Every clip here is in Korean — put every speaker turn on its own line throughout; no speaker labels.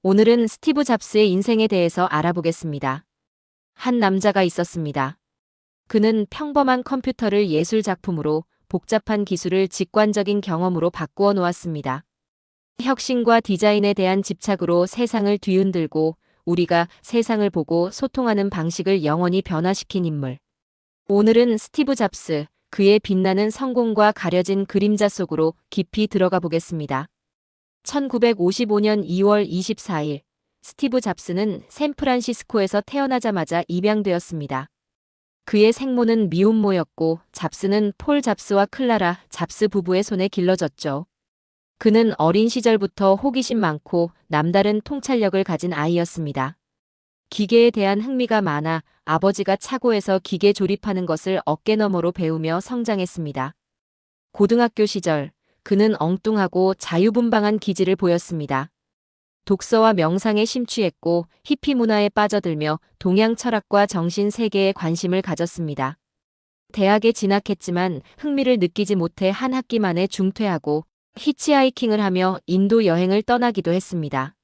오늘은 스티브 잡스의 인생에 대해서 알아보겠습니다. 한 남자가 있었습니다. 그는 평범한 컴퓨터를 예술 작품으로, 복잡한 기술을 직관적인 경험으로 바꾸어 놓았습니다. 혁신과 디자인에 대한 집착으로 세상을 뒤흔들고 우리가 세상을 보고 소통하는 방식을 영원히 변화시킨 인물. 오늘은 스티브 잡스, 그의 빛나는 성공과 가려진 그림자 속으로 깊이 들어가 보겠습니다. 1955년 2월 24일, 스티브 잡스는 샌프란시스코에서 태어나자마자 입양되었습니다. 그의 생모는 미혼모였고 잡스는 폴 잡스와 클라라 잡스 부부의 손에 길러졌죠. 그는 어린 시절부터 호기심 많고 남다른 통찰력을 가진 아이였습니다. 기계에 대한 흥미가 많아 아버지가 차고에서 기계 조립하는 것을 어깨너머로 배우며 성장했습니다. 고등학교 시절, 그는 엉뚱하고 자유분방한 기질을 보였습니다. 독서와 명상에 심취했고 히피 문화에 빠져들며 동양 철학과 정신 세계에 관심을 가졌습니다. 대학에 진학했지만 흥미를 느끼지 못해 한 학기 만에 중퇴하고 히치하이킹을 하며 인도 여행을 떠나기도 했습니다.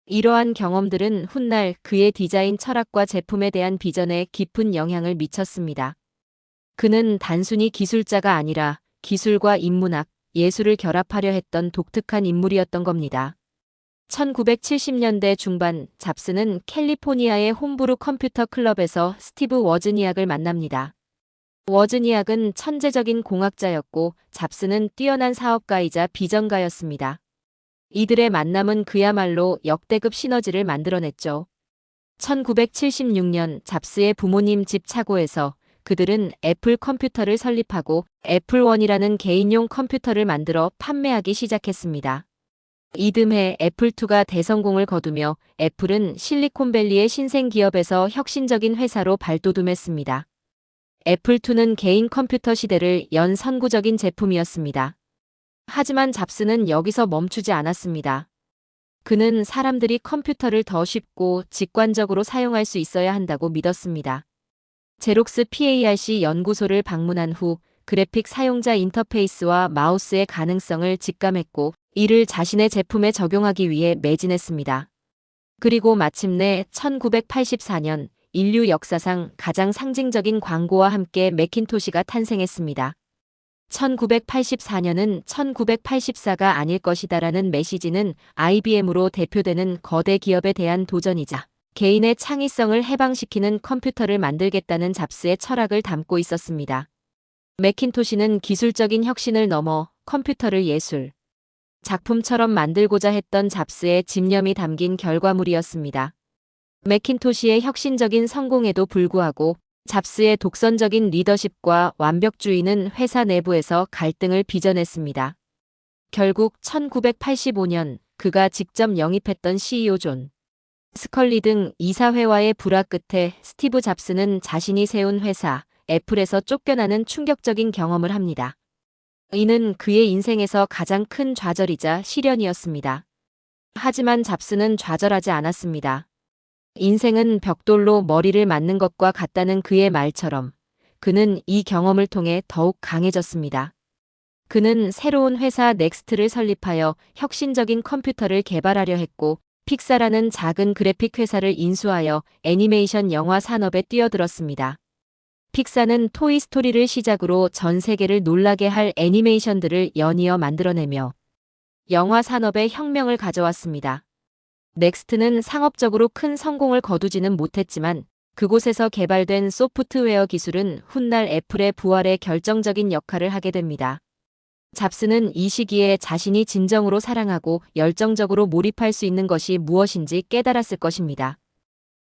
이러한 경험들은 훗날 그의 디자인 철학과 제품에 대한 비전에 깊은 영향을 미쳤습니다. 그는 단순히 기술자가 아니라 기술과 인문학, 예술을 결합하려 했던 독특한 인물이었던 겁니다. 1970년대 중반 잡스는 캘리포니아의 홈브루 컴퓨터 클럽에서 스티브 워즈니악을 만납니다. 워즈니악은 천재적인 공학자였고 잡스는 뛰어난 사업가이자 비전가였습니다. 이들의 만남은 그야말로 역대급 시너지를 만들어냈죠. 1976년 잡스의 부모님 집 차고에서 그들은 애플 컴퓨터를 설립하고 애플원이라는 개인용 컴퓨터를 만들어 판매하기 시작했습니다. 이듬해 애플2가 대성공을 거두며 애플은 실리콘밸리의 신생 기업에서 혁신적인 회사로 발돋움했습니다. 애플2는 개인 컴퓨터 시대를 연 선구적인 제품이었습니다. 하지만 잡스는 여기서 멈추지 않았습니다. 그는 사람들이 컴퓨터를 더 쉽고 직관적으로 사용할 수 있어야 한다고 믿었습니다. 제록스 PARC 연구소를 방문한 후 그래픽 사용자 인터페이스와 마우스의 가능성을 직감했고 이를 자신의 제품에 적용하기 위해 매진했습니다. 그리고 마침내 1984년 인류 역사상 가장 상징적인 광고와 함께 매킨토시가 탄생했습니다. 1984년은 1984가 아닐 것이다라는 메시지는 IBM으로 대표되는 거대 기업에 대한 도전이자 개인의 창의성을 해방시키는 컴퓨터를 만들겠다는 잡스의 철학을 담고 있었습니다. 매킨토시는 기술적인 혁신을 넘어 컴퓨터를 예술, 작품처럼 만들고자 했던 잡스의 집념이 담긴 결과물이었습니다. 매킨토시의 혁신적인 성공에도 불구하고 잡스의 독선적인 리더십과 완벽주의는 회사 내부에서 갈등을 빚어냈습니다. 결국 1985년 그가 직접 영입했던 CEO 존 스컬리 등 이사회와의 불화 끝에 스티브 잡스는 자신이 세운 회사 애플에서 쫓겨나는 충격적인 경험을 합니다. 이는 그의 인생에서 가장 큰 좌절이자 시련이었습니다. 하지만 잡스는 좌절하지 않았습니다. 인생은 벽돌로 머리를 맞는 것과 같다는 그의 말처럼 그는 이 경험을 통해 더욱 강해졌습니다. 그는 새로운 회사 넥스트를 설립하여 혁신적인 컴퓨터를 개발하려 했고 픽사라는 작은 그래픽 회사를 인수하여 애니메이션 영화 산업에 뛰어들었습니다. 픽사는 토이스토리를 시작으로 전 세계를 놀라게 할 애니메이션들을 연이어 만들어내며 영화 산업에 혁명을 가져왔습니다. 넥스트는 상업적으로 큰 성공을 거두지는 못했지만 그곳에서 개발된 소프트웨어 기술은 훗날 애플의 부활에 결정적인 역할을 하게 됩니다. 잡스는 이 시기에 자신이 진정으로 사랑하고 열정적으로 몰입할 수 있는 것이 무엇인지 깨달았을 것입니다.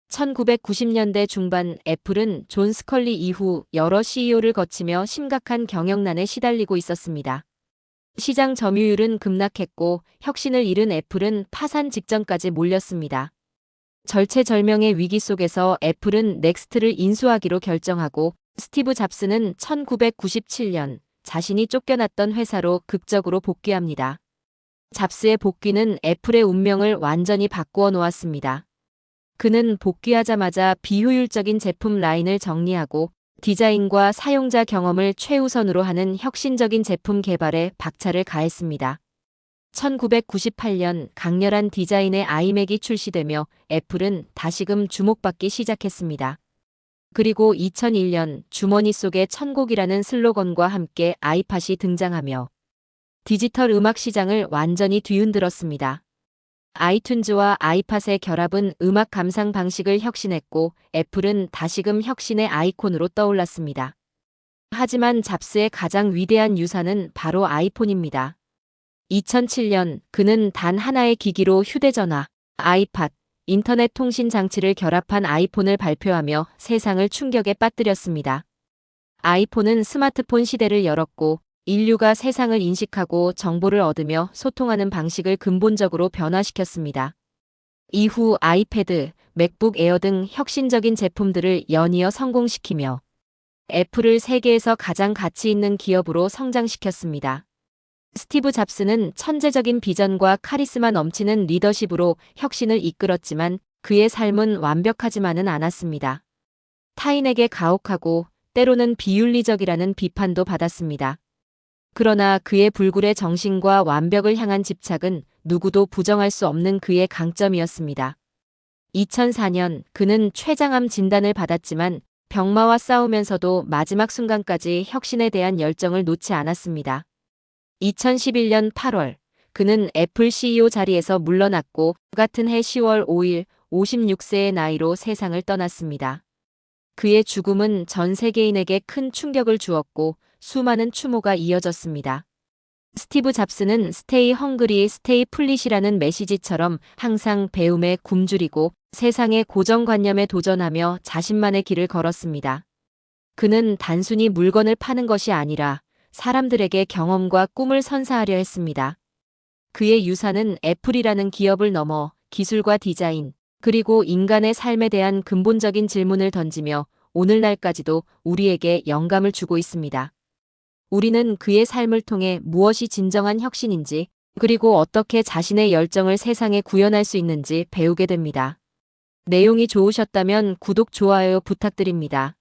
1990년대 중반 애플은 존 스컬리 이후 여러 CEO를 거치며 심각한 경영난에 시달리고 있었습니다. 시장 점유율은 급락했고 혁신을 잃은 애플은 파산 직전까지 몰렸습니다. 절체절명의 위기 속에서 애플은 넥스트를 인수하기로 결정하고 스티브 잡스는 1997년 자신이 쫓겨났던 회사로 극적으로 복귀합니다. 잡스의 복귀는 애플의 운명을 완전히 바꾸어 놓았습니다. 그는 복귀하자마자 비효율적인 제품 라인을 정리하고 디자인과 사용자 경험을 최우선으로 하는 혁신적인 제품 개발에 박차를 가했습니다. 1998년 강렬한 디자인의 아이맥이 출시되며 애플은 다시금 주목받기 시작했습니다. 그리고 2001년 주머니 속의 천곡이라는 슬로건과 함께 아이팟이 등장하며 디지털 음악 시장을 완전히 뒤흔들었습니다. 아이튠즈와 아이팟의 결합은 음악 감상 방식을 혁신했고 애플은 다시금 혁신의 아이콘으로 떠올랐습니다. 하지만 잡스의 가장 위대한 유산은 바로 아이폰입니다. 2007년 그는 단 하나의 기기로 휴대전화, 아이팟, 인터넷 통신 장치를 결합한 아이폰을 발표하며 세상을 충격에 빠뜨렸습니다. 아이폰은 스마트폰 시대를 열었고 인류가 세상을 인식하고 정보를 얻으며 소통하는 방식을 근본적으로 변화시켰습니다. 이후 아이패드, 맥북 에어 등 혁신적인 제품들을 연이어 성공시키며 애플을 세계에서 가장 가치 있는 기업으로 성장시켰습니다. 스티브 잡스는 천재적인 비전과 카리스마 넘치는 리더십으로 혁신을 이끌었지만 그의 삶은 완벽하지만은 않았습니다. 타인에게 가혹하고 때로는 비윤리적이라는 비판도 받았습니다. 그러나 그의 불굴의 정신과 완벽을 향한 집착은 누구도 부정할 수 없는 그의 강점이었습니다. 2004년 그는 췌장암 진단을 받았지만 병마와 싸우면서도 마지막 순간까지 혁신에 대한 열정을 놓지 않았습니다. 2011년 8월 그는 애플 CEO 자리에서 물러났고 같은 해 10월 5일 56세의 나이로 세상을 떠났습니다. 그의 죽음은 전 세계인에게 큰 충격을 주었고 수많은 추모가 이어졌습니다. 스티브 잡스는 스테이 헝그리 스테이 플릿이라는 메시지처럼 항상 배움에 굶주리고 세상의 고정관념에 도전하며 자신만의 길을 걸었습니다. 그는 단순히 물건을 파는 것이 아니라 사람들에게 경험과 꿈을 선사하려 했습니다. 그의 유산은 애플이라는 기업을 넘어 기술과 디자인, 그리고 인간의 삶에 대한 근본적인 질문을 던지며 오늘날까지도 우리에게 영감을 주고 있습니다. 우리는 그의 삶을 통해 무엇이 진정한 혁신인지, 그리고 어떻게 자신의 열정을 세상에 구현할 수 있는지 배우게 됩니다. 내용이 좋으셨다면 구독, 좋아요 부탁드립니다.